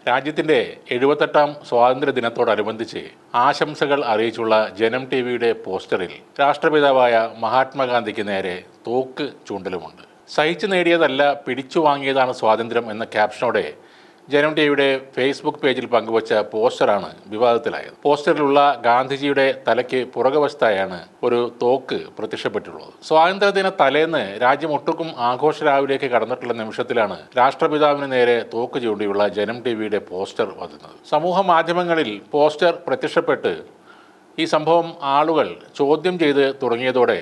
രാജ്യത്തിൻ്റെ 78ാം സ്വാതന്ത്ര്യ ദിനത്തോടനുബന്ധിച്ച് ആശംസകൾ അറിയിച്ചുള്ള ജനം ടി വിയുടെ പോസ്റ്ററിൽ രാഷ്ട്രപിതാവായ മഹാത്മാഗാന്ധിക്ക് നേരെ തോക്ക് ചൂണ്ടലുമുണ്ട്. സഹിച്ചു നേടിയതല്ല പിടിച്ചു വാങ്ങിയതാണ് സ്വാതന്ത്ര്യം എന്ന ക്യാപ്ഷനോടെ ജനം ടി വിയുടെ ഫേസ്ബുക്ക് പേജിൽ പങ്കുവച്ച പോസ്റ്ററാണ് വിവാദത്തിലായത്. പോസ്റ്ററിലുള്ള ഗാന്ധിജിയുടെ തലയ്ക്ക് പുറകുവശത്തായാണ് ഒരു തോക്ക് പ്രത്യക്ഷപ്പെട്ടുള്ളത്. സ്വാതന്ത്ര്യദിന തലേന്ന് രാജ്യമൊട്ടുക്കും ആഘോഷരാവിലേക്ക് കടന്നിട്ടുള്ള നിമിഷത്തിലാണ് രാഷ്ട്രപിതാവിന് നേരെ തോക്ക് ചൂണ്ടിയുള്ള ജനം ടി വിയുടെ പോസ്റ്റർ വന്നത്. സമൂഹ മാധ്യമങ്ങളിൽ പോസ്റ്റർ പ്രത്യക്ഷപ്പെട്ട് ഈ സംഭവം ആളുകൾ ചോദ്യം ചെയ്ത് തുടങ്ങിയതോടെ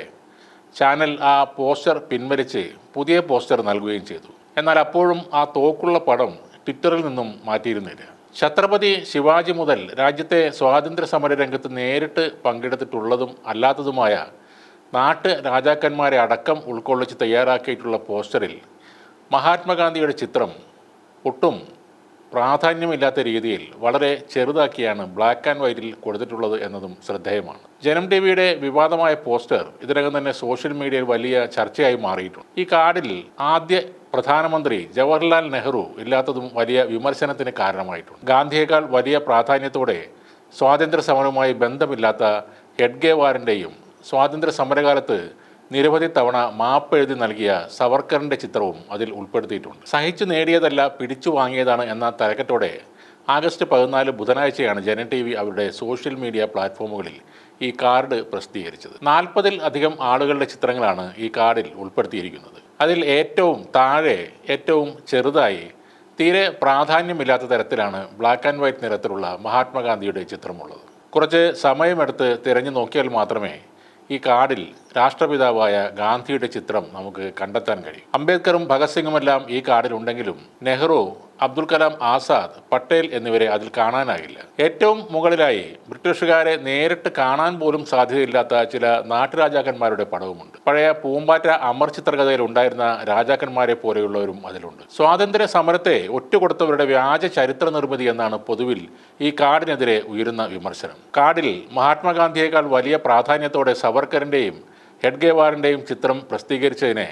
ചാനൽ ആ പോസ്റ്റർ പിൻവലിച്ച് പുതിയ പോസ്റ്റർ നൽകുകയും ചെയ്തു. എന്നാൽ അപ്പോഴും ആ തോക്കുള്ള പടം ട്വിറ്ററിൽ നിന്നും മാറ്റിയിരുന്നില്ല. ഛത്രപതി ശിവാജി മുതൽ രാജ്യത്തെ സ്വാതന്ത്ര്യ സമര രംഗത്ത് നേരിട്ട് പങ്കെടുത്തിട്ടുള്ളതും അല്ലാത്തതുമായ നാട്ട് രാജാക്കന്മാരെ അടക്കം ഉൾക്കൊള്ളിച്ച് തയ്യാറാക്കിയിട്ടുള്ള പോസ്റ്ററിൽ മഹാത്മാഗാന്ധിയുടെ ചിത്രം ഒട്ടും പ്രാധാന്യമില്ലാത്ത രീതിയിൽ വളരെ ചെറുതാക്കിയാണ് ബ്ലാക്ക് ആൻഡ് വൈറ്റിൽ കൊടുത്തിട്ടുള്ളത് എന്നതും ശ്രദ്ധേയമാണ്. ജനം ടി വിയുടെ വിവാദമായ പോസ്റ്റർ ഇതിനകം തന്നെ സോഷ്യൽ മീഡിയയിൽ വലിയ ചർച്ചയായി മാറിയിട്ടുണ്ട്. ഈ കാർഡിൽ ആദ്യ പ്രധാനമന്ത്രി ജവഹർലാൽ നെഹ്റു ഇല്ലാത്തതും വലിയ വിമർശനത്തിന് കാരണമായിട്ടുണ്ട്. ഗാന്ധിയേക്കാൾ വലിയ പ്രാധാന്യത്തോടെ സ്വാതന്ത്ര്യ സമരവുമായി ബന്ധമില്ലാത്ത ഹെഡ്ഗേവാറിൻ്റെയും സ്വാതന്ത്ര്യ സമരകാലത്ത് നിരവധി തവണ മാപ്പെഴുതി നൽകിയ സവർക്കറിൻ്റെ ചിത്രവും അതിൽ ഉൾപ്പെടുത്തിയിട്ടുണ്ട്. സഹിച്ചു നേടിയതല്ല പിടിച്ചു വാങ്ങിയതാണ് എന്ന തലക്കെട്ടോടെ ആഗസ്റ്റ് 14 ബുധനാഴ്ചയാണ് ജനം ടി വി അവരുടെ സോഷ്യൽ മീഡിയ പ്ലാറ്റ്ഫോമുകളിൽ ഈ കാർഡ് പ്രസിദ്ധീകരിച്ചത്. 40-ൽ അധികം ആളുകളുടെ ചിത്രങ്ങളാണ് ഈ കാർഡിൽ ഉൾപ്പെടുത്തിയിരിക്കുന്നത്. അതിൽ ഏറ്റവും താഴെ ഏറ്റവും ചെറുതായി തീരെ പ്രാധാന്യമില്ലാത്ത തരത്തിലാണ് ബ്ലാക്ക് ആൻഡ് വൈറ്റ് നിറത്തിലുള്ള മഹാത്മാഗാന്ധിയുടെ ചിത്രമുള്ളത്. കുറച്ച് സമയമെടുത്ത് തിരഞ്ഞു നോക്കിയാൽ മാത്രമേ ഈ കാർഡിൽ രാഷ്ട്രപിതാവായ ഗാന്ധിയുടെ ചിത്രം നമുക്ക് കണ്ടെത്താൻ കഴിയും. അംബേദ്കറും ഭഗത് സിംഗുമെല്ലാം ഈ കാർഡിൽ ഉണ്ടെങ്കിലും നെഹ്റു, അബ്ദുൽ കലാം ആസാദ്, പട്ടേൽ എന്നിവരെ അതിൽ കാണാനാകില്ല. ഏറ്റവും മുകളിലായി ബ്രിട്ടീഷുകാരെ നേരിട്ട് കാണാൻ പോലും സാധ്യതയില്ലാത്ത ചില നാട്ടുരാജാക്കന്മാരുടെ പടവുമുണ്ട്. പഴയ പൂമ്പാറ്റ അമർ ചിത്രകഥയിൽ ഉണ്ടായിരുന്ന രാജാക്കന്മാരെ പോലെയുള്ളവരും അതിലുണ്ട്. സ്വാതന്ത്ര്യ സമരത്തെ ഒറ്റുകൊടുത്തവരുടെ വ്യാജ ചരിത്ര നിർമ്മിതി എന്നാണ് പൊതുവിൽ ഈ കാർഡിനെതിരെ ഉയരുന്ന വിമർശനം. കാർഡിൽ മഹാത്മാഗാന്ധിയേക്കാൾ വലിയ പ്രാധാന്യത്തോടെ സവർക്കറിൻ്റെയും ഹെഡ്ഗേവാറിൻ്റെയും ചിത്രം പ്രസിദ്ധീകരിച്ചതിനെ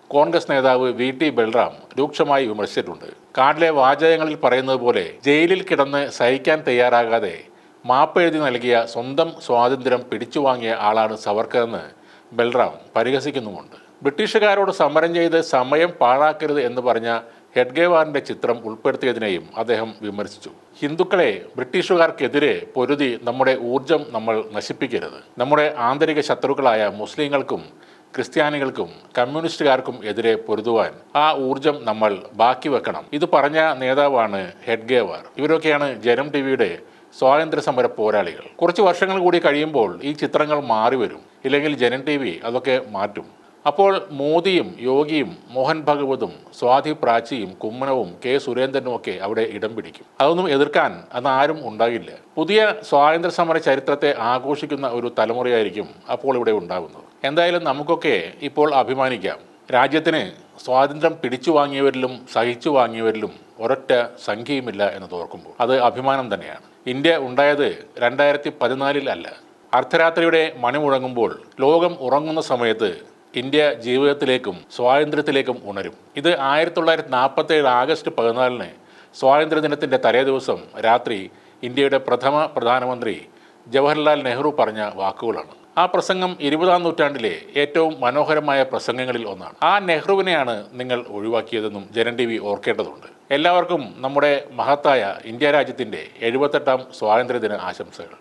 കോൺഗ്രസ് നേതാവ് വി.ടി. ബൽറാം രൂക്ഷമായി വിമർശിച്ചിട്ടുണ്ട്. കാർഡിലെ വാചകങ്ങളിൽ പറയുന്നത് പോലെ ജയിലിൽ കിടന്ന് സഹിക്കാൻ തയ്യാറാകാതെ മാപ്പെഴുതി നൽകിയ സ്വന്തം സ്വാതന്ത്ര്യം പിടിച്ചു വാങ്ങിയ ആളാണ് സവർക്കറെന്ന് ബൽറാം പരിഹസിക്കുന്നുമുണ്ട്. ബ്രിട്ടീഷുകാരോട് സമരം ചെയ്ത് സമയം പാഴാക്കരുത് എന്ന് പറഞ്ഞ ഹെഡ്ഗേവാറിൻ്റെ ചിത്രം ഉൾപ്പെടുത്തിയതിനെയും അദ്ദേഹം വിമർശിച്ചു. ഹിന്ദുക്കളെ ബ്രിട്ടീഷുകാർക്കെതിരെ പൊരുതി നമ്മുടെ ഊർജം നമ്മൾ നശിപ്പിക്കരുത്. നമ്മുടെ ആന്തരിക ശത്രുക്കളായ മുസ്ലിങ്ങൾക്കും ക്രിസ്ത്യാനികൾക്കും കമ്മ്യൂണിസ്റ്റുകാർക്കും എതിരെ പൊരുതുവാൻ ആ ഊർജം നമ്മൾ ബാക്കി വെക്കണം. ഇത് പറഞ്ഞ നേതാവാണ് ഹെഡ്ഗേവാർ. ഇവരൊക്കെയാണ് ജനം ടി വിയുടെ സ്വാതന്ത്ര്യ സമര പോരാളികൾ. കുറച്ച് വർഷങ്ങൾ കൂടി കഴിയുമ്പോൾ ഈ ചിത്രങ്ങൾ മാറി വരും. ഇല്ലെങ്കിൽ ജനം ടി വി അതൊക്കെ മാറ്റും. അപ്പോൾ മോദിയും യോഗിയും മോഹൻ ഭഗവതും സ്വാതി പ്രാച്ചിയും കുമ്മനവും കെ സുരേന്ദ്രനും ഒക്കെ അവിടെ ഇടം പിടിക്കും. അതൊന്നും എതിർക്കാൻ അന്ന് ആരും ഉണ്ടാകില്ല. പുതിയ സ്വാതന്ത്ര്യ സമര ചരിത്രത്തെ ആഘോഷിക്കുന്ന ഒരു തലമുറയായിരിക്കും അപ്പോൾ ഇവിടെ ഉണ്ടാകുന്നത്. എന്തായാലും നമുക്കൊക്കെ ഇപ്പോൾ അഭിമാനിക്കാം. രാജ്യത്തിന് സ്വാതന്ത്ര്യം പിടിച്ചു വാങ്ങിയവരിലും സഹിച്ചു വാങ്ങിയവരിലും ഒരൊറ്റ സംഖ്യയുമില്ല എന്ന് തോർക്കുമ്പോൾ അത് അഭിമാനം തന്നെയാണ്. ഇന്ത്യ ഉണ്ടായത് 2014 അല്ല. അർദ്ധരാത്രിയുടെ മണി മുഴങ്ങുമ്പോൾ ലോകം ഉറങ്ങുന്ന സമയത്ത് ഇന്ത്യ ജീവിതത്തിലേക്കും സ്വാതന്ത്ര്യത്തിലേക്കും ഉണരും. ഇത് 1947 ആഗസ്റ്റ് 14 സ്വാതന്ത്ര്യദിനത്തിൻ്റെ തലേ ദിവസം രാത്രി ഇന്ത്യയുടെ പ്രഥമ പ്രധാനമന്ത്രി ജവഹർലാൽ നെഹ്റു പറഞ്ഞ വാക്കുകളാണ്. ആ പ്രസംഗം 20-ാം നൂറ്റാണ്ടിലെ ഏറ്റവും മനോഹരമായ പ്രസംഗങ്ങളിൽ ഒന്നാണ്. ആ നെഹ്റുവിനെയാണ് നിങ്ങൾ ഒഴിവാക്കിയതെന്നും ജനം ടി വി ഓർക്കേണ്ടതുണ്ട്. എല്ലാവർക്കും നമ്മുടെ മഹത്തായ ഇന്ത്യ രാജ്യത്തിൻ്റെ 78ാം സ്വാതന്ത്ര്യദിന ആശംസകൾ.